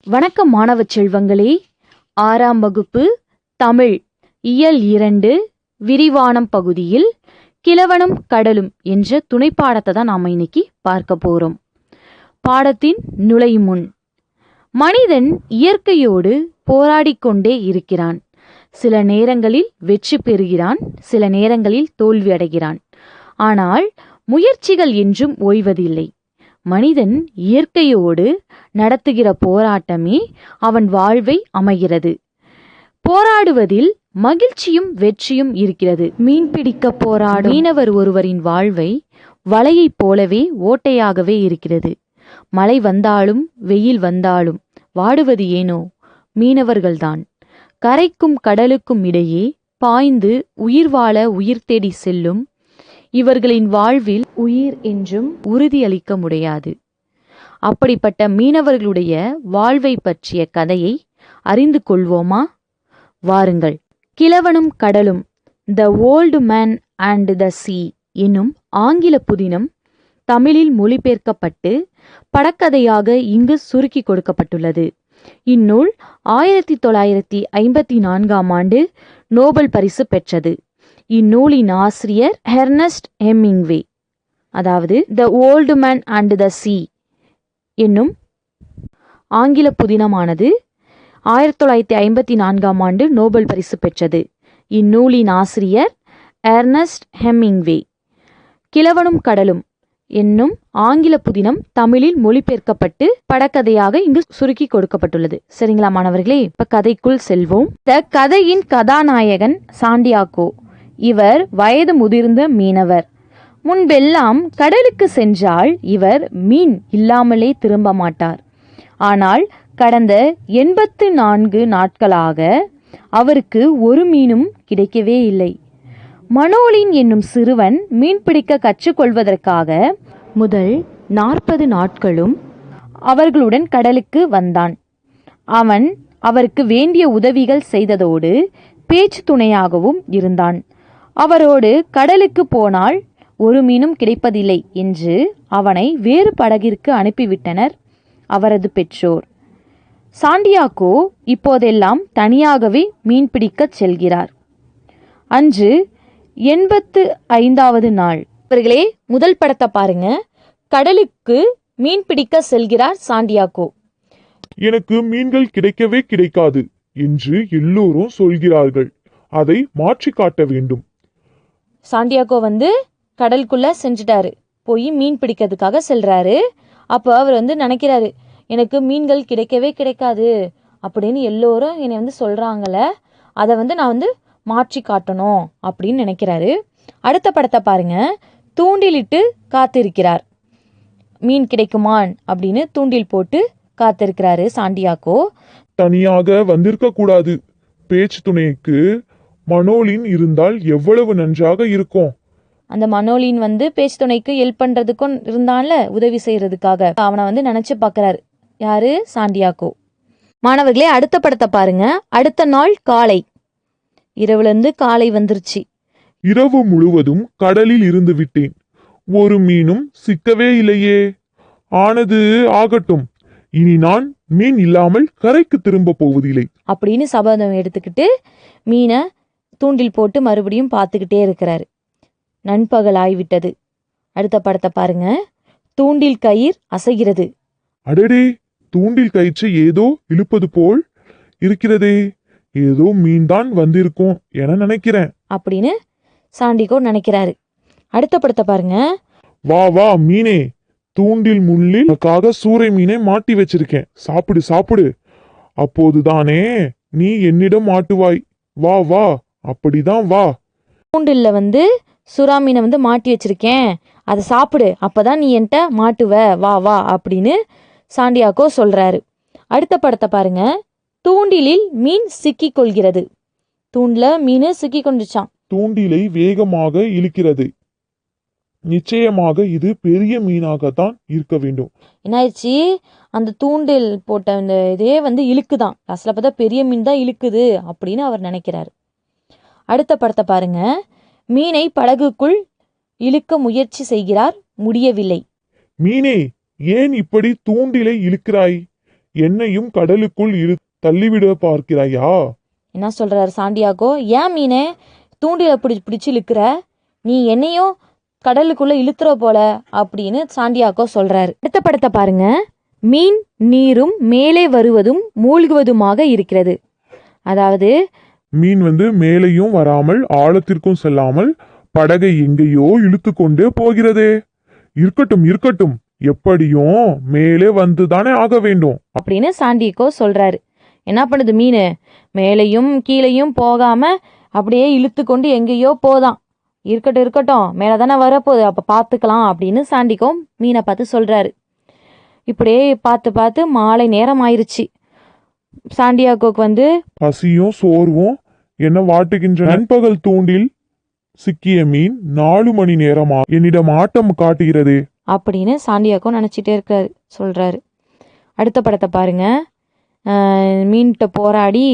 வணக்கம் மாணவ செல்வங்களே. 6ஆம் வகுப்பு தமிழ் இயல் 2 விரிவானம் பகுதியில் கிழவனும் கடலும் என்ற துணைப்பாடத்தை தான் நாம் இன்னைக்கு பார்க்க போறோம். பாடத்தின் நுழையும் முன், மனிதன் இயற்கையோடு போராடிக்கொண்டே இருக்கிறான். சில நேரங்களில் வெற்றி பெறுகிறான், சில நேரங்களில் தோல்வி அடைகிறான். ஆனால் முயற்சிகள் என்றும் ஓய்வதில்லை. மனிதன் இயற்கையோடு நடத்துகிற போராட்டமே அவன் வாழ்வை அமைகிறது. போராடுவதில் மகிழ்ச்சியும் வெற்றியும் இருக்கிறது. மீன்பிடிக்க போராடும் மீனவர் ஒருவரின் வாழ்வை வலையைப் போலவே ஓட்டையாகவே இருக்கிறது. மழை வந்தாலும் வெயில் வந்தாலும் வாடுவது ஏனோ மீனவர்கள்தான். கரைக்கும் கடலுக்கும் இடையே பாய்ந்து உயிர் வாழ உயிர் தேடி செல்லும் இவர்களின் வாழ்வில் உயிர் என்றும் உறுதியளிக்க முடியாது. அப்படிப்பட்ட மீனவர்களுடைய வாழ்வை பற்றிய கதையை அறிந்து கொள்வோமா? வாருங்கள். கிழவனும் கடலும், the old man and the sea என்னும் ஆங்கில புதினம் தமிழில் மொழிபெயர்க்கப்பட்டு படக்கதையாக இங்கு சுருக்கி கொடுக்கப்பட்டுள்ளது. இந்நூல் 1954ஆம் ஆண்டு நோபல் பரிசு பெற்றது. இந்நூலின் ஆசிரியர் எர்னஸ்ட் ஹெமிங்வே. அதாவது the old man and the sea என்னும் ஆங்கில புதினமானது 1954ஆம் ஆண்டு நோபல் பரிசு பெற்றது. இந்நூலின் ஆசிரியர் எர்னஸ்ட் ஹெமிங்வே. கிழவனும் கடலும் என்னும் ஆங்கில புதினம் தமிழில் மொழிபெயர்க்கப்பட்டு படக்கதையாக இங்கு சுருக்கி கொடுக்கப்பட்டுள்ளது. சரிங்களா மாணவர்களே? இப்ப கதைக்குள் செல்வோம். இந்த கதையின் கதாநாயகன் சாண்டியாகோ. இவர் வயது முதிர்ந்த மீனவர். முன்பெல்லாம் கடலுக்கு சென்றால் இவர் மீன் இல்லாமலே திரும்ப மாட்டார். ஆனால் கடந்த 84 நாட்களாக அவருக்கு ஒரு மீனும் கிடைக்கவே இல்லை. மனோலின் என்னும் சிறுவன் மீன்பிடிக்க கற்றுக்கொள்வதற்காக முதல் 40 நாட்களும் அவர்களுடன் கடலுக்கு வந்தான். அவன் அவருக்கு வேண்டிய உதவிகள் செய்ததோடு பேச்சு துணையாகவும் இருந்தான். அவரோடு கடலுக்கு போனால் ஒரு மீனும் கிடைப்பதில்லை என்று அவனை வேறு படகிற்கு அனுப்பிவிட்டனர் அவரது பெற்றோர். சாண்டியாகோ இப்போதெல்லாம் தனியாகவே மீன்பிடிக்கச் செல்கிறார். அன்று 85வது நாள். அவர்களே, முதல் படத்தை பாருங்க. கடலுக்கு மீன்பிடிக்க செல்கிறார் சாண்டியாகோ. எனக்கு மீன்கள் கிடைக்கவே கிடைக்காது என்று எல்லோரும் சொல்கிறார்கள். அதை மாற்றி காட்ட வேண்டும். சாண்டியாகோ கடலுக்குள்ள செஞ்சுட்டாரு. போய் மீன் பிடிக்கிறதுக்காக செல்றாரு. அப்போ அவர் நினைக்கிறாரு, எனக்கு மீன்கள் கிடைக்கவே கிடைக்காது அப்படின்னு எல்லோரும் என்னை சொல்றாங்கல்ல, அதை நான் மாற்றி காட்டணும் அப்படின்னு நினைக்கிறாரு. அடுத்த படத்தை பாருங்க. தூண்டிலிட்டு காத்திருக்கிறார். மீன் கிடைக்குமான் அப்படின்னு தூண்டில் போட்டு காத்திருக்கிறாரு சாண்டியாகோ. தனியாக வந்திருக்க கூடாது. பேச்சு துணைக்கு மனோலின் இருந்தால் எவ்வளவு நன்றாக இருக்கும். அந்த மனோலின் பேச்சு துணைக்கு ஹெல்ப் பண்றதுக்கும் இருந்தான்ல, உதவி செய்யறதுக்காக. அவனை நினைச்சு பாக்குறாரு. யாரு? சாண்டியாகோ. மாணவர்களே, அடுத்த படத்தை பாருங்க. அடுத்த நாள் காலை. இரவுல இருந்து காலை வந்துருச்சு. இரவு முழுவதும் கடலில் இருந்து விட்டேன். ஒரு மீனும் சிக்கவே இல்லையே. ஆனது ஆகட்டும். இனி நான் மீன் இல்லாமல் கரைக்கு திரும்ப போவதில்லை அப்படின்னு சபதம் எடுத்துக்கிட்டு மீனை தூண்டில் போட்டு மறுபடியும் பார்த்துக்கிட்டே இருக்கிறாரு. நண்பகல் ஆய்விட்டது. அடுத்த படத்தை பாருங்க. தூண்டில் கயிர் அசைகிறது. அடடே, தூண்டில் கயிற்று ஏதோ இழுப்பது போல் இருக்கிறதே. ஏதோ மீன் தான் வந்திருக்கும் என நினைக்கிறேன் அப்படின்னு சாண்டிகோ நினைக்கிறாரு. அடுத்த படத்தை பாருங்க. வா வா மீனே, தூண்டில் முள்ளில் உனக்காக சூறை மீனை மாட்டி வச்சிருக்கேன். சாப்பிடு சாப்பிடு. அப்போதுதானே நீ என்னிடம் மாட்டுவாய். வா வா, அப்படிதான் வா. தூண்டில்ல சுறா மீனை மாட்டி வச்சிருக்கேன், அதை சாப்பிடு, அப்பதான் நீ என்கிட்ட மாட்டுவ, வா வா அப்படின்னு சாண்டியாகோ சொல்றாரு. அடுத்த படத்தை பாருங்க. தூண்டிலில் மீன் சிக்கி கொள்கிறது. தூண்டில மீன் சிக்கி கொண்டுச்சான். தூண்டிலை வேகமாக இழுக்கிறது. நிச்சயமாக இது பெரிய மீனாகத்தான் இருக்க வேண்டும். என்னாயிடுச்சு? அந்த தூண்டில் போட்ட அந்த இதே இழுக்குதான். லாஸ்ட்ல பார்த்தா பெரிய மீன் தான் இழுக்குது அப்படின்னு அவர் நினைக்கிறாரு. அடுத்த படத்தை பாருங்க. மீனை படகுக்குள் இழுக்க முயற்சி செய்கிறார். முடியவில்லை. மீனே, ஏன் இப்படி தூண்டிலை இழுக்கிறாய்? என்னையும் கடலுக்குள் தள்ளிவிட பார்க்கிறாயா? என்ன சொல்றாரு சாண்டியாகோ? ஏன் மீனே தூண்டில பிடிச்சு இழுக்கிற? நீ என்னையும் கடலுக்குள்ள இழுத்துற போல அப்படின்னு சாண்டியாகோ சொல்றாரு. அடுத்த படத்தை பாருங்க. மீன் நீரும் மேலே வருவதும் மூழ்குவதுமாக இருக்கிறது. அதாவது மீன் மேலேயும் வராமல் ஆழத்திற்கும் செல்லாமல் படகை எங்கேயோ இழுத்து கொண்டே போகிறதே. இருக்கட்டும் இருக்கட்டும், எப்படியும் மேலே வந்துதானே ஆக வேண்டும் அப்படின்னு சாண்டியாகோ சொல்றாரு. என்ன பண்ணுது மீன்? மேலையும் கீழையும் போகாம அப்படியே இழுத்து கொண்டு எங்கேயோ போதான். இருக்கட்டும் இருக்கட்டும், மேலே தானே வரப்போகுது, அப்போ பார்த்துக்கலாம் அப்படின்னு சாண்டிகோ மீனை பார்த்து சொல்றாரு. இப்படியே பார்த்து பார்த்து மாலை நேரம் ஆயிருச்சு. சாண்டியாகோக்கு பசியும் சோர்வும் என்ன வாட்டுகின்ற. நண்பகல் தூண்டில் சிக்கிய மீன் 4 மணி நேரமா என்னிடம் ஆட்டம் காட்டுகிறது அப்படின்னு சாண்டியாகோ நினச்சிட்டே இருக்காரு சொல்றாரு. அடுத்த படத்தை பாருங்க. மீன்கிட்ட போராடி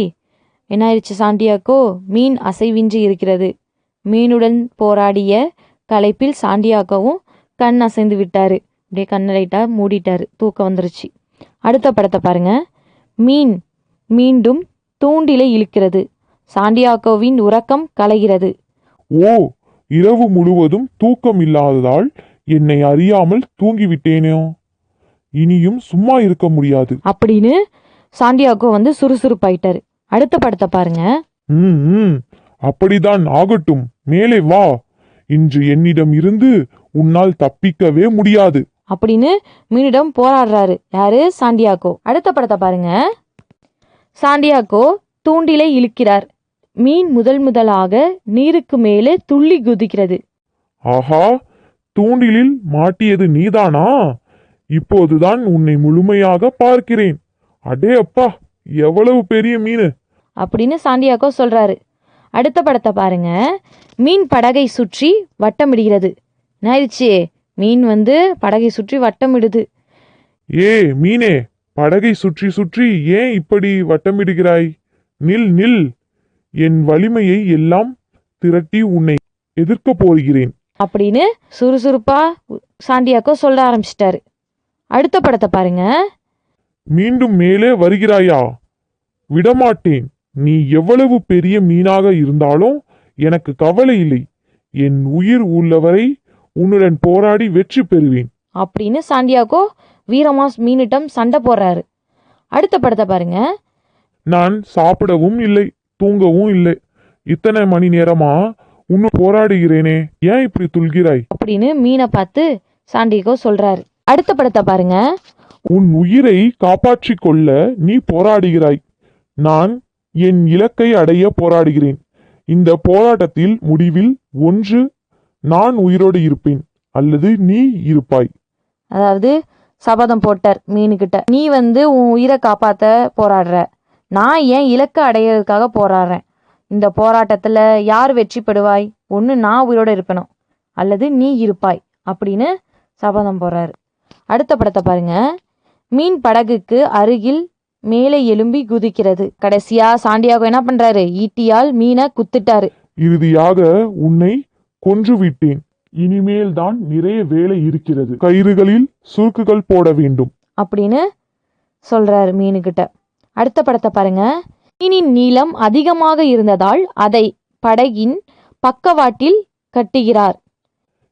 என்ன ஆயிடுச்சு சாண்டியாகோ? மீன் அசைவின்றி இருக்கிறது. மீனுடன் போராடிய களைப்பில் சாண்டியாகோவும் கண் அசைந்து விட்டாரு. அப்படியே கண்ணை லைட்டாக மூடிட்டாரு, தூக்கம் வந்துருச்சு. அடுத்த படத்தை பாருங்க. மீன் மீண்டும் தூண்டிலை இழுக்கிறது. சாண்டியாகோவின் உறக்கம் கலைகிறது. ஓ, இரவு முழுவதும் தூக்கம் இல்லாததால் என்னை அறியாமல் தூங்கிவிட்டேனோ, இனியும் சும்மா இருக்க முடியாது அப்படின்னு சாண்டியாகோ சுறுசுறுப்பாயிட்டாரு. அடுத்த படத்தை பாருங்க. அப்படிதான் ஆகட்டும், மேலே வா. இன்று என்னிடம் இருந்து உன்னால் தப்பிக்கவே முடியாது அப்படின்னு மீனிடம் போராடுறாரு. யாரு? சாண்டியாகோ. அடுத்த படத்தை பாருங்க. சாண்டியாகோ தூண்டிலை இழுக்கிறார். மீன் முதலாக நீருக்கு மேலே துள்ளி குதிக்கிறது. ஆஹா, தூண்டிலில் மாட்டியது நீதானா? இப்போதுதான் உன்னை முழுமையாக பார்க்கிறேன். அடே அப்பா, எவ்வளவு பெரிய மீன் அப்படின்னு சாண்டியாகோ சொல்றாரு. அடுத்த படத்தை பாருங்க. மீன் படகை சுற்றி வட்டமிடுகிறது. என்னாயிருச்சு? மீன் படகை சுற்றி வட்டமிடுது. ஏ மீனே, படகை சுற்றி சுற்றி ஏன் இப்படி வட்டமிடுகிறாய்? நில் நில், என் வலிமையை எல்லாம் திரட்டி உன்னை எதிர்க்க போகிறேன் அப்படின்னு சுறுசுறுப்பா சாண்டியாகோ சொல்ல ஆரம்பிச்சிட்டாரு. அடுத்த படத்தை பாருங்க. மீண்டும் மேலே வருகிறாயா? விடமாட்டேன். நீ எவ்வளவு பெரிய மீனாக இருந்தாலும் எனக்கு கவலை இல்லை. என் உயிர் உள்ளவரை உன்னுடன் போராடி வெற்றி பெறுவேன் அப்படின்னு சாண்டியாகோ வீரமாஸ் மீனிட்டம் சண்டை போடுறாரு. அடுத்த படத்தை பாருங்க. நான் சாப்பிடவும் இல்லை, தூங்கவும் இல்லை. இத்தனை மணி நேரமா உன்னு போராடுகிறேனே, ஏன் இப்படி துள்கிறாய் அப்படின்னு மீனை பார்த்து சாண்டியாகோ சொல்றாரு. அடுத்த படத்தை பாருங்க. உன் உயிரை காப்பாற்றிக் கொள்ள நீ போராடுகிறாய். நான் என் இலக்கை அடைய போராடுகிறேன். இந்த போராட்டத்தில் முடிவில் ஒன்று நான் உயிரோடு இருப்பேன் அல்லது நீ இருப்பாய். அதாவது சபதம் போட்டார் மீனுக்கிட்ட. நீ உன் உயிரை காப்பாத்த போராடுற, நான் ஏன் இலக்கை அடையிறதுக்காக போராடுறேன். இந்த போராட்டத்துல யார் வெற்றி பெறுவாய்? ஒன்று நான் உயிரோடு இருப்பணும் அல்லது நீ இருப்பாய் அப்படின்னு சபதம் போடுறாரு. அடுத்த படத்தை பாருங்க. மீன் படகுக்கு அருகில் மேலே எழும்பி குதிக்கிறது. கடைசியா சாண்டியாகோ என்ன பண்றாரு? ஈட்டியால் மீனை குத்திட்டாரு. இறுதியாக உன்னை கொன்று விட்டேன். இனிமேல் தான் நிறைய வேலை இருக்கிறது. கயிறுகளில் சுருக்குகள் போட வேண்டும் அப்படின்னு சொல்றாரு மீனுக்கிட்ட. அடுத்த படத்தை பாருங்க. மீனின் நீளம் அதிகமாக இருந்ததால் அதை படகின் பக்கவாட்டில் கட்டுகிறார்.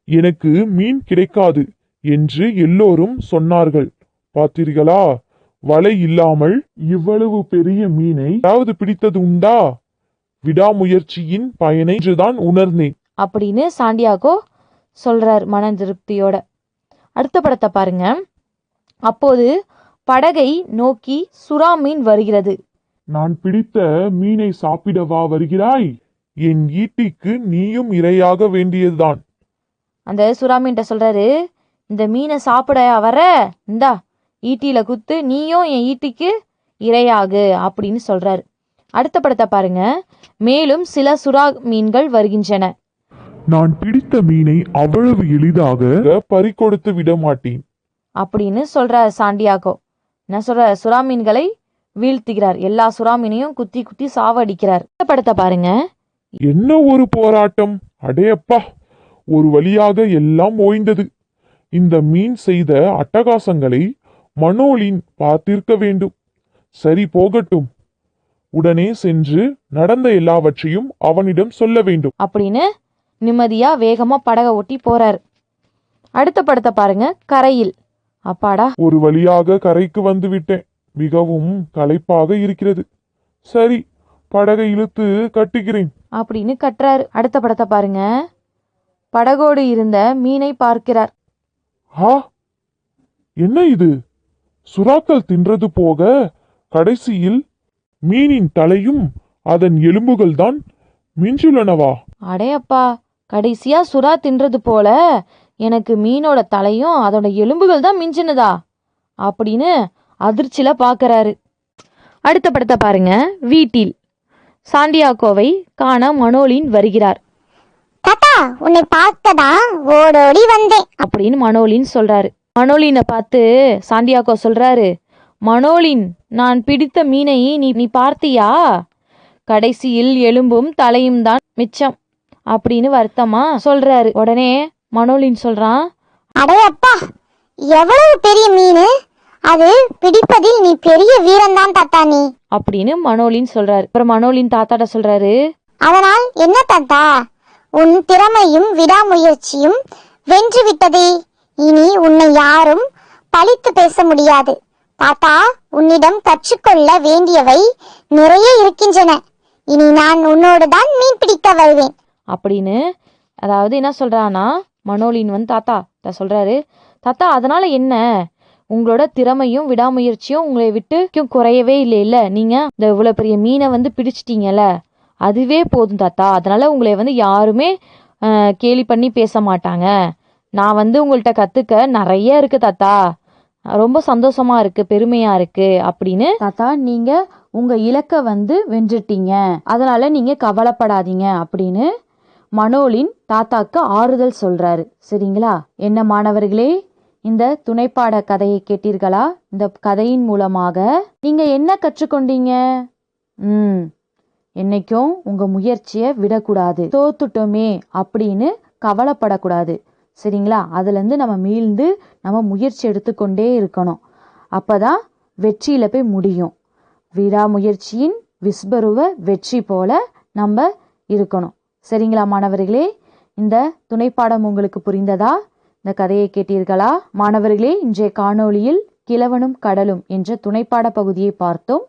எனக்கு மீன் கிடைக்காது என்று எல்லோரும் சொன்னார்கள். பார்த்தீர்களா? வலை இல்லாமல் இவ்வளவு பெரிய மீனை யாவது பிடித்தது உண்டா? விடாமுயற்சியின் பயனை தான் உணர்ந்தேன் அப்படின்னு சாண்டியாகோ சொல்றார் மன திருப்தியோட. அடுத்த படத்தை பாருங்க. அப்போது படகை நோக்கி சுறா மீன் வருகிறது. நான் பிடித்த மீனை சாப்பிடவா வருகிறாய்? என் ஈட்டிக்கு நீயும் இரையாக வேண்டியதுதான். அந்த சுறா மீன்கிட்ட சொல்றாரு, இந்த மீனை சாப்பிட வர, இந்தா ஈட்டியில குத்து, நீயும் என் ஈட்டிக்கு இரையாகு அப்படின்னு சொல்றாரு. அடுத்த படத்தை பாருங்க. மேலும் சில சுறா மீன்கள் வருகின்றன. நான் பிடித்த மீனை அவ்வளவு எளிதாக பறிகொடுத்து விட மாட்டேன் அப்படின்னு சொல்றார் சாண்டியாகோ. என்ன சொல்ற? சுறா மீன்களை வீழ்த்துகிறார். எல்லா சுறா மீனையும் குத்தி குத்தி சாவடிக்கிறார். அடுத்த படத்தை பாருங்க. என்ன ஒரு போராட்டம்! அடேப்பா, ஒரு வழியாக எல்லாம் ஓய்ந்தது. இந்த மீன் செய்த அட்டகாசங்களை மனோலின் பார்த்திருக்க வேண்டும். சரி, போகட்டும். உடனே சென்று நடந்த எல்லாவற்றையும் அவனிடம் சொல்ல வேண்டும் அப்படின்னு நிம்மதியா வேகமா படகை ஓட்டி போறாரு. அடுத்த படத்தை பாருங்க. கரையில். அப்பாடா, ஒரு வழியாக கரைக்கு வந்து விட்டேன். மிகவும் களைப்பாக இருக்கிறது. சரி, படகை இழுத்து கட்டுகிறேன் அப்படின்னு கட்டுறாரு. அடுத்த படத்தை பாருங்க. படகோடு இருந்த மீனை பார்க்கிறார். ஆ, என்ன இது? சுறாக்கள் தின்றது போக கடைசியில் மீனின் தலையும் அதன் எலும்புகள் தான் மிஞ்சுள்ளனவா? அடே அப்பா, கடைசியா சுறா தின்றது போல எனக்கு மீனோட தலையும் அதோட எலும்புகள் தான் மிஞ்சினதா அப்படின்னு அதிர்ச்சியில பாக்குறாரு. அடுத்த படத்தை பாருங்க. வீட்டில். சாண்டியாகோவை காண மனோலின் வருகிறார் தாத்தா, உன்னை பார்க்கதான் ஓடோடி வந்தேன். அப்படின்னு மனோலின் சொல்றாரு. மனோலினை பார்த்து சாண்டியாகோ சொல்றாரு, மனோலின், நான் பிடித்த மீனை நீ பார்த்தியா? கடைசியில் எலும்பும் தலையும் தான் மிச்சம் அப்படின்னு வருத்தமா சொல்றாரு. உடனே மனோலின் சொல்றான், அடே அப்பா, எவ்வளவு பெரிய மீனு! அது பிடிப்பதில் நீ பெரிய வீரன்தான் தாத்தா நீ அப்படின்னு மனோலின் சொல்றாரு. அப்புறம் மனோலின் தாத்தாட்ட சொல்றாரு, அதனால் என்ன தாத்தா, உன் திறமையும் விடாமுயற்சியும் வென்று விட்டதே. இனி உன்னை யாரும் பழித்து பேச முடியாது. தாத்தா, உன்னிடம் கற்றுக்கொள்ள வேண்டியவை நிறைய இருக்கின்றன. இனி நான் உன்னோடு தான் மீன் பிடிக்க வருவேன் அப்படின்னு. அதாவது என்ன சொல்றானா, மனோலின் வந்து தாத்தா சொல்றாரு, தாத்தா அதனால என்ன? உங்களோட திறமையும் விடாமுயற்சியும் உங்களை விட்டு குறையவே இல்லை. நீங்க இந்த இவ்வளவு பெரிய மீனை வந்து பிடிச்சிட்டீங்கல்ல, அதுவே போதும் தாத்தா. அதனால உங்களை வந்து யாருமே கேலி பண்ணி பேச மாட்டாங்க. நான் வந்து உங்கள்கிட்ட கத்துக்க நிறைய இருக்கு தாத்தா. ரொம்ப சந்தோஷமா இருக்கு, பெருமையா இருக்கு அப்படின்னு. தாத்தா, நீங்க உங்க இலக்கை வந்து வென்றுட்டீங்க, அதனால நீங்க கவலைப்படாதீங்க அப்படின்னு மனோலின் தாத்தாக்கு ஆறுதல் சொல்றாரு. சரிங்களா? என்ன மாணவர்களே, இந்த துணைப்பாட கதையை கேட்டீர்களா? இந்த கதையின் மூலமாக நீங்க என்ன கற்றுக்கொண்டீங்க? என்னைக்கும் உங்க முயற்சியை விடக்கூடாது. தோத்துட்டோமே அப்படின்னு கவலைப்படக்கூடாது. சரிங்களா? அதுலேருந்து நம்ம மீள்ந்து நம்ம முயற்சி எடுத்துக்கொண்டே இருக்கணும். அப்பதான் வெற்றியில போய் முடியும். விடாமுயற்சியின் விஸ்வரூப வெற்றி போல நம்ம இருக்கணும். சரிங்களா மாணவர்களே? இந்த துணைப்பாடம் உங்களுக்கு புரிந்ததா? இந்த கதையை கேட்டீர்களா? மாணவர்களே, இன்றைய காணொளியில் கிழவனும் கடலும் என்ற துணைப்பாட பகுதியை பார்த்தோம்.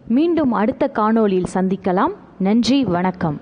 மீண்டும் அடுத்த காணொளியில் சந்திக்கலாம். நன்றி, வணக்கம்.